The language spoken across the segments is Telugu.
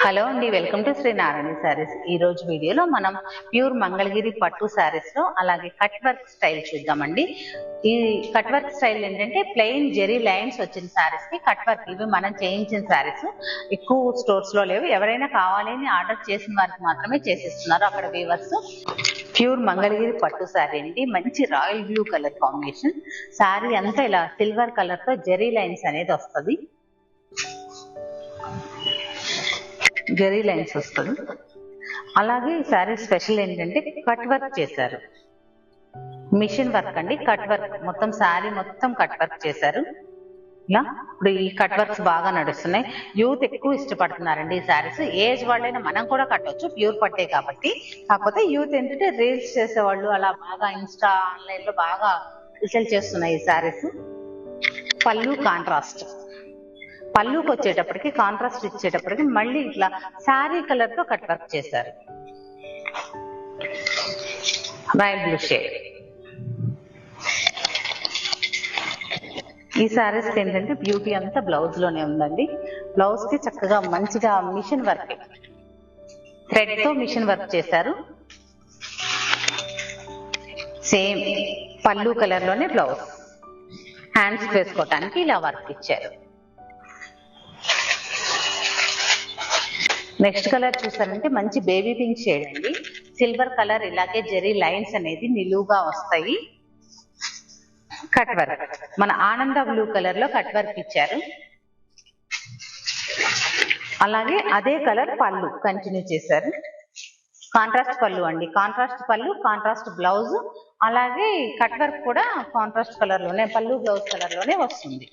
హలో అండి, వెల్కమ్ టు శ్రీ నారాయణ సారీస్. ఈ రోజు వీడియోలో మనం ప్యూర్ మంగళగిరి పట్టు సారీస్ లో అలాగే కట్ వర్క్ స్టైల్ చూద్దామండి. ఈ కట్ వర్క్ స్టైల్ ఏంటంటే ప్లెయిన్ జెరీ లైన్స్ వచ్చిన సారీస్ కి కట్ వర్క్, ఇవి మనం చేయించిన సారీస్ ఎక్కువ స్టోర్స్ లో లేవు. ఎవరైనా కావాలని ఆర్డర్ చేసిన వారికి మాత్రమే చేసిస్తున్నారు అక్కడ వీవర్స్. ప్యూర్ మంగళగిరి పట్టు శారీ అండి, మంచి royal blue colour combination. Sari అంతా ఇలా సిల్వర్ కలర్ తో జెరీ లైన్స్ అనేది వస్తుంది, జెరీ లైన్స్ వస్తుంది. అలాగే ఈ శారీ స్పెషల్ ఏంటంటే కట్ వర్క్ చేశారు, మిషన్ వర్క్ అండి. కట్ వర్క్ మొత్తం శారీ మొత్తం కట్ వర్క్ చేశారు. ఇలా ఇప్పుడు ఈ కట్ వర్క్స్ బాగా నడుస్తున్నాయి, యూత్ ఎక్కువ ఇష్టపడుతున్నారండి ఈ శారీస్. ఏజ్ వాళ్ళైనా మనం కూడా కట్టవచ్చు, ప్యూర్ పట్టే కాబట్టి. కాకపోతే యూత్ ఏంటంటే రీల్స్ చేసేవాళ్ళు అలా బాగా ఇన్స్టా ఆన్లైన్ లో బాగా రిసెల్ చేస్తున్నాయి ఈ శారీస్. పళ్ళు కాంట్రాస్ట్, పళ్ళుకి వచ్చేటప్పటికి కాంట్రాస్ట్ ఇచ్చేటప్పటికి మళ్ళీ ఇట్లా శారీ కలర్ తో కట్ వర్క్ చేశారు, రాయల్ బ్లూ షేడ్. ఈ శారీస్ ఏంటంటే బ్యూటీ అంతా బ్లౌజ్ లోనే ఉందండి. బ్లౌజ్ కి చక్కగా మంచిగా మిషన్ వర్క్, థ్రెడ్ తో మిషన్ వర్క్ చేశారు. సేమ్ పళ్ళు కలర్ లోనే బ్లౌజ్, హ్యాండ్స్ వేసుకోవటానికి ఇలా వర్క్ ఇచ్చారు. నెక్స్ట్ కలర్ చూసారంటే మంచి బేబీ పింక్ షేడ్ అండి, సిల్వర్ కలర్. ఇలాగే జెరీ లైన్స్ అనేది నిలువుగా వస్తాయి. కట్ వర్క్ మన ఆనంద బ్లూ కలర్ లో కట్ వర్క్ ఇచ్చారు. అలాగే అదే కలర్ పళ్ళు కంటిన్యూ చేశారు. కాంట్రాస్ట్ పళ్ళు అండి, కాంట్రాస్ట్ పళ్ళు, కాంట్రాస్ట్ బ్లౌజ్. అలాగే కట్ వర్క్ కూడా కాంట్రాస్ట్ కలర్ లోనే, పళ్ళు బ్లౌజ్ కలర్ లోనే వస్తుంది.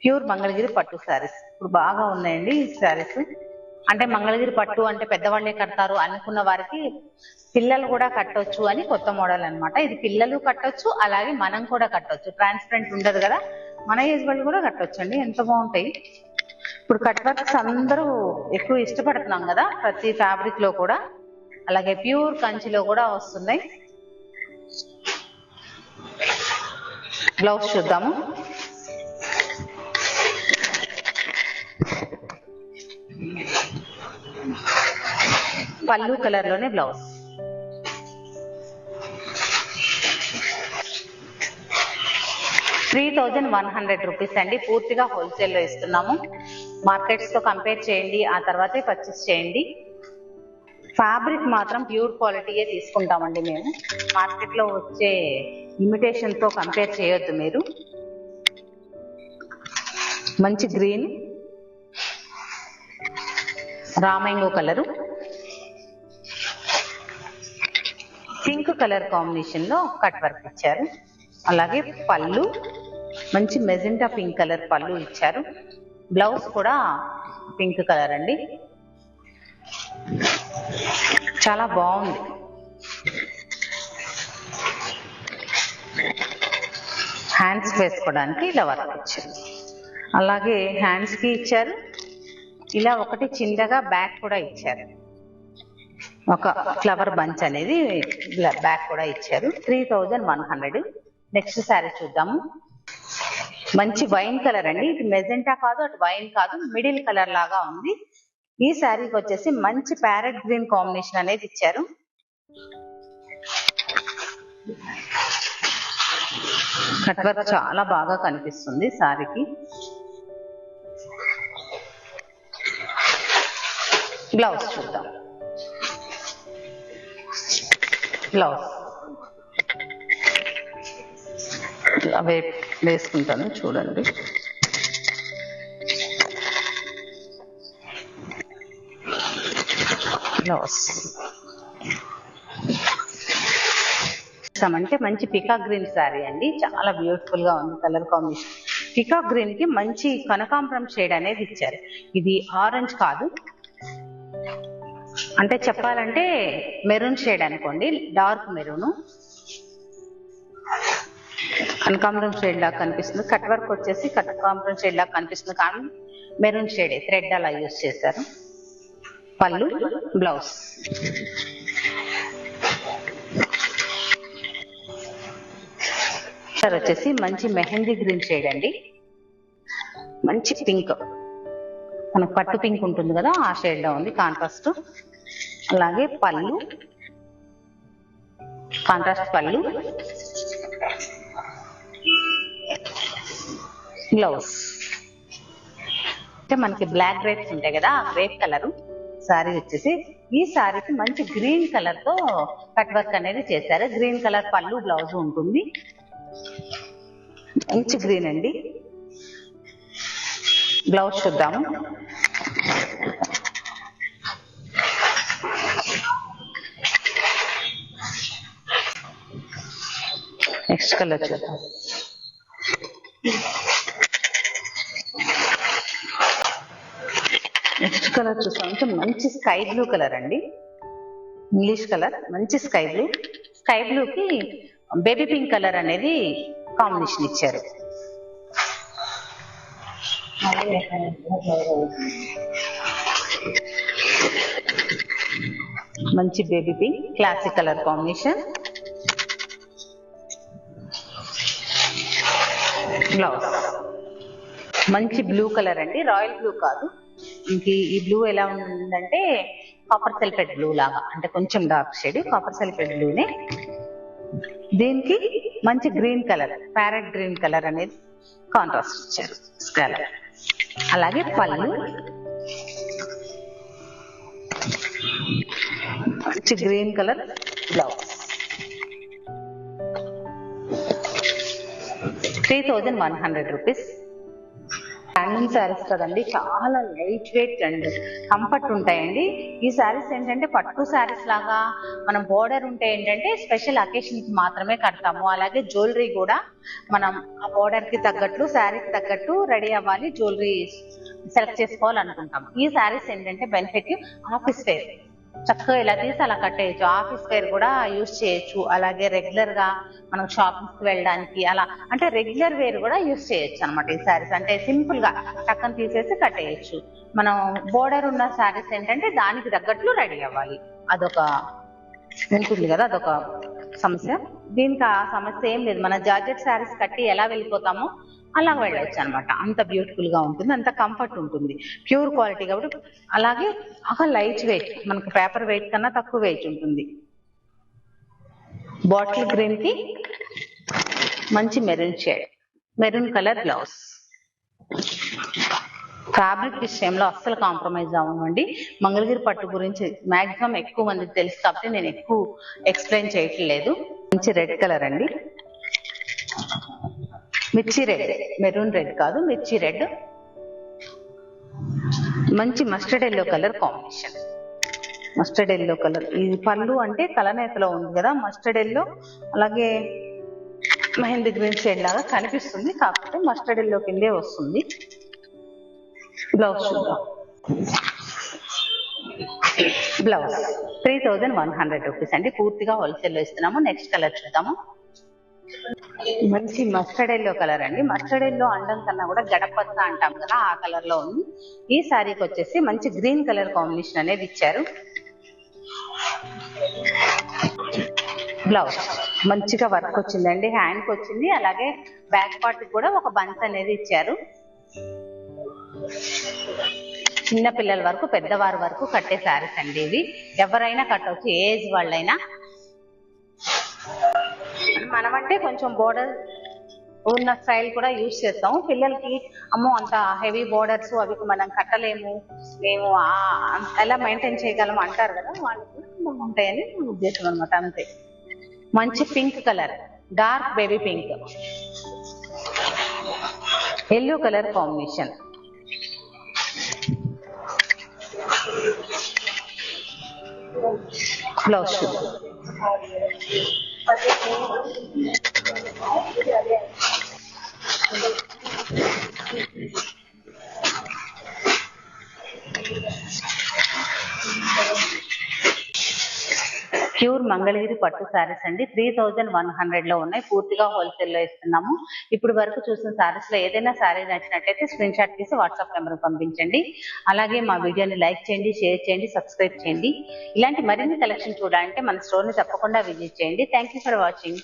ప్యూర్ మంగళగిరి పట్టు శారీస్ ఇప్పుడు బాగా ఉన్నాయండి ఈ శారీస్. అంటే మంగళగిరి పట్టు అంటే పెద్దవాళ్ళే కడతారు అనుకున్న వారికి పిల్లలు కూడా కట్టొచ్చు అని కొత్త మోడల్ అనమాట. ఇది పిల్లలు కట్టొచ్చు, అలాగే మనం కూడా కట్టొచ్చు. ట్రాన్స్పరెంట్ ఉండదు కదా, మన ఏజ్ వాళ్ళు కూడా కట్టొచ్చు అండి, ఎంత బాగుంటాయి. ఇప్పుడు కట్ వర్క్స్ అందరూ ఎక్కువ ఇష్టపడుతున్నాం కదా ప్రతి ఫ్యాబ్రిక్ లో కూడా. అలాగే ప్యూర్ కంచిలో కూడా వస్తున్నాయి. బ్లౌజ్ చూద్దాము. పళ్ళు కలర్ లోనే బ్లౌజ్. ₹3,100 అండి, పూర్తిగా హోల్సేల్ లో ఇస్తున్నాము. మార్కెట్స్ తో కంపేర్ చేయండి, ఆ తర్వాతే పర్చేస్ చేయండి. ఫ్యాబ్రిక్ మాత్రం ప్యూర్ క్వాలిటీయే తీసుకుంటామండి మేము, మార్కెట్ లో వచ్చే ఇమిటేషన్ తో కంపేర్ చేయొద్దు మీరు. మంచి గ్రీన్, రామంగో కలరు, పింక్ కలర్ కాంబినేషన్ లో కట్ వర్క్ ఇచ్చారు. అలాగే పళ్ళు మంచి మెజెంటా పింక్ కలర్ పళ్ళు ఇచ్చారు. బ్లౌజ్ కూడా పింక్ కలర్ అండి, చాలా బాగుంది. హ్యాండ్స్ వేసుకోవడానికి ఇలా వర్క్ ఇచ్చారు. అలాగే హ్యాండ్స్ కి ఇచ్చారు, ఇలా ఒకటి చిన్నగా బ్యాక్ కూడా ఇచ్చారు, ఒక ఫ్లవర్ బంచ్ అనేది బ్యాక్ కూడా ఇచ్చారు. 3,100. నెక్స్ట్ శారీ చూద్దాము. మంచి వైన్ కలర్ అండి, ఇది మెజెంటా కాదు, అటు వైన్ కాదు, మిడిల్ కలర్ లాగా ఉంది. ఈ శారీకి వచ్చేసి మంచి ప్యారెట్ గ్రీన్ కాంబినేషన్ అనేది ఇచ్చారు. కట్ వర్క్ చాలా బాగా కనిపిస్తుంది శారీకి. బ్లౌజ్ చూద్దాం. బ్లౌజ్ అవే వేసుకుంటాను చూడండి. బ్లౌజ్ అంటే మంచి పికాక్ గ్రీన్ శారీ అండి, చాలా బ్యూటిఫుల్ గా ఉంది కలర్ కాంబినేషన్. పికాక్ గ్రీన్ కి మంచి కనకాంబరం షేడ్ అనేది ఇచ్చారు. ఇది ఆరెంజ్ కాదు, అంటే చెప్పాలంటే మెరూన్ షేడ్ అనుకోండి, డార్క్ మెరూన్. కనకాంబరం షేడ్ లాగా కనిపిస్తుంది. కట్ వర్క్ వచ్చేసి కనకాంబరం షేడ్ లాగా కనిపిస్తుంది కానీ మెరూన్ షేడ్ థ్రెడ్ అలా యూజ్ చేశారు. పళ్ళు, బ్లౌజ్. కలర్ వచ్చేసి మంచి మెహందీ గ్రీన్ షేడ్ అండి, మంచి పింక్, మనకు పట్టు పింక్ ఉంటుంది కదా ఆ షేడ్ లో ఉంది కాంట్రాస్ట్. అలాగే పళ్ళు, కాంట్రాస్ట్ పళ్ళు, బ్లౌజ్ అంటే మనకి బ్లాక్ గ్రేప్స్ ఉంటాయి కదా ఆ గ్రేప్ కలర్ శారీ వచ్చేసి. ఈ శారీకి మంచి గ్రీన్ కలర్ తో కట్ వర్క్ అనేది చేశారు. గ్రీన్ కలర్ పళ్ళు బ్లౌజ్ ఉంటుంది, మంచి గ్రీన్ అండి. బ్లౌజ్ చూద్దాము. నెక్స్ట్ కలర్ చూద్దాం. నెక్స్ట్ కలర్ చూసాం, మంచి స్కై బ్లూ కలర్ అండి, ఇంగ్లీష్ కలర్, మంచి స్కై బ్లూ. స్కై బ్లూకి బేబీ పింక్ కలర్ అనేది కాంబినేషన్ ఇచ్చారు. మంచి baby pink classic colour combination. Blouse మంచి బ్లూ కలర్ అండి, రాయల్ బ్లూ కాదు. ఇంక ఈ బ్లూ ఎలా ఉందంటే కాపర్ సల్ఫేట్ బ్లూ లాగా, అంటే కొంచెం డార్క్ షేడ్ కాపర్ సల్ఫేట్ బ్లూనే. దీనికి మంచి green colour, parrot green colour అనేది కాంట్రాస్ట్ ఇచ్చారు కలర్. అలాగే పళ్ళు మంచి green colour, blouse 3100 rupees. Handloom saris కదండి, చాలా లైట్ వెయిట్ అండ్ కంఫర్ట్ ఉంటాయండి. ఈ శారీస్ ఏంటంటే పట్టు శారీస్ లాగా మనం బోర్డర్ ఉంటే ఏంటంటే స్పెషల్ అకేషన్స్ మాత్రమే కడతాము. అలాగే జ్యువెలరీ కూడా మనం ఆ బోర్డర్ కి తగ్గట్టు శారీకి తగ్గట్టు రెడీ అవ్వాలి, జ్యువెలరీ సెలెక్ట్ చేసుకోవాలనుకుంటాం. ఈ శారీస్ ఏంటంటే బెనిఫిట్ ఆఫీస్ వేర్, చక్కగా ఇలా తీసి అలా కట్టేయచ్చు. ఆఫీస్ వేర్ కూడా యూజ్ చేయొచ్చు. అలాగే రెగ్యులర్ గా మనం షాపింగ్ కి వెళ్ళడానికి అలా అంటే రెగ్యులర్ వేర్ కూడా యూజ్ చేయొచ్చు అనమాట. ఈ శారీస్ అంటే సింపుల్ గా టక్కన తీసేసి కట్టేయచ్చు. మనం బోర్డర్ ఉన్న శారీస్ ఏంటంటే దానికి తగ్గట్లు రెడీ అవ్వాలి, అదొక ఉంటుంది కదా, అదొక సమస్య. దీనికి ఆ సమస్య ఏం లేదు, మన జార్జెట్ శారీస్ కట్టి ఎలా వెళ్ళిపోతామో అలా వెళ్ళొచ్చు అనమాట. అంత బ్యూటిఫుల్ గా ఉంటుంది, అంత కంఫర్ట్ ఉంటుంది, ప్యూర్ క్వాలిటీ కాబట్టి. అలాగే ఒక లైట్ వెయిట్, మనకు పేపర్ వెయిట్ కన్నా తక్కువ వెయిట్ ఉంటుంది. బాటిల్ గ్రీన్ కి మంచి maroon shade, maroon colour blouse. Fabric విషయంలో అస్సలు కాంప్రమైజ్ అవ్వమండి. మంగళగిరి పట్టు గురించి మాక్సిమం ఎక్కువ మందికి తెలుసు కాబట్టి నేను ఎక్కువ ఎక్స్ప్లెయిన్ చేయట్లేదు. మంచి రెడ్ కలర్ అండి, మిర్చి రెడ్, మెరూన్ రెడ్ కాదు మిర్చి రెడ్. మంచి mustard yellow colour combination, mustard yellow colour. ఈ పళ్ళు అంటే కలనేతలో ఉంది కదా మస్టర్డ్ ఎల్లో, అలాగే మెహందీ గ్రీన్ షేడ్ లాగా కనిపిస్తుంది, కాకపోతే మస్టర్డ్ ఎల్లో కిందే వస్తుంది. బ్లౌజ్ చూద్దాం. బ్లౌజ్ 3100 రూపీస్ అండి, పూర్తిగా హోల్సేల్ లో ఇస్తున్నాము. నెక్స్ట్ కలర్ చూద్దాము. మంచి మస్టర్డ్ ఎల్లో కలర్ అండి, మస్టర్డ్ ఎల్లో అండం కన్నా కూడా గడపచ్చ అంటాం కదా ఆ కలర్ లో ఉంది. ఈ శారీకి వచ్చేసి మంచి గ్రీన్ కలర్ కాంబినేషన్ అనేది ఇచ్చారు. బ్లౌజ్ మంచిగా వర్క్ వచ్చిందండి, హ్యాండ్ కి వచ్చింది. అలాగే బ్యాక్ పార్ట్ కూడా ఒక బంచ్ అనేది ఇచ్చారు. చిన్న పిల్లల వరకు పెద్దవారి వరకు కట్టే శారీస్ అండి ఇవి, ఎవరైనా కట్టవచ్చు, ఏజ్ వాళ్ళైనా. మనమంటే కొంచెం బోర్డర్ ఉన్న స్టైల్ కూడా యూజ్ చేస్తాము. పిల్లలకి అమ్మో అంత హెవీ బోర్డర్స్ అవి మనం కట్టలేము, మేము ఎలా మెయింటైన్ చేయగలము అంటారు కదా, వాళ్ళకి ఉంటాయని ఉద్దేశం అనమాట, అంతే. మంచి pink colour, dark baby pink, yellow colour combination. Blouse pure Mangalagiri పట్టు శారీస్ అండి, 3100 లో ఉన్నాయి, పూర్తిగా హోల్సేల్ లో ఇస్తున్నాము. ఇప్పుడు వరకు చూసిన శారీస్ లో ఏదైనా శారీ నచ్చినట్లయితే స్క్రీన్ షాట్ తీసి వాట్సాప్ నెంబర్ పంపించండి. అలాగే మా వీడియోని లైక్ చేయండి, షేర్ చేయండి, సబ్స్క్రైబ్ చేయండి. ఇలాంటి మరిన్ని కలెక్షన్ చూడాలంటే మన స్టోర్ ని తప్పకుండా విజిట్ చేయండి. Thank you for watching.